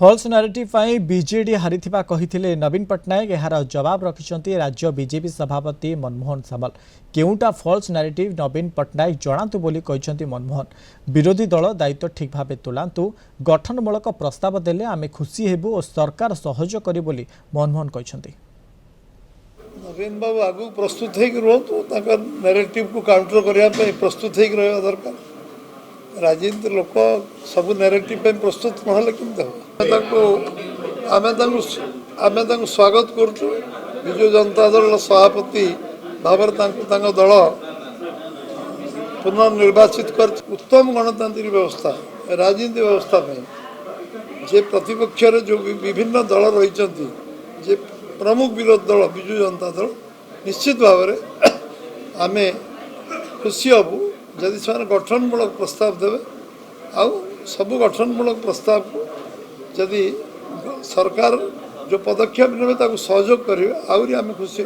Falls narrative पाई BJD हारिथिबा कहिथिले नवीन पट्टनायक यार जवाब रखिछन्ती राज्य बीजेपी सभापति मनमोहन सामल। केउटा फल्स नारेटिव नवीन पट्टनायक जणातु बोली कहिछन्ती मनमोहन। विरोधी दल दायित्व ठीक भाबे तुलांतु गठनमूलक प्रस्ताव देले आमे खुशी हेबु और सरकार सहयोग करी बोली मनमोहन कहिछन्ती। नवीन बाबू आगु प्रस्तुत होकर रुहतु नारेटिव को काउंटर करने प्रस्तुत होकर रहा दरकार। राजनीति लोक सब नारेटिव प्रस्तुत ना आम स्वागत करुँ। विजु जनता दल सभापति भाव दल पुनर्निर्वाचित कर उत्तम गणतांत्रिक व्यवस्था राजनीति व्यवस्था जे प्रतिपक्ष जो विभिन्न दल रही जे प्रमुख विरोधी दल विजु जनता दल निश्चित भाव में आम खुशी हबू जदि से गठनमूलक प्रस्ताव देवे आउ सबू गठनमूलक प्रस्ताव को जदि सरकार जो पदक्षेप ने सहयोग करेंगे आहरी आम खुशी।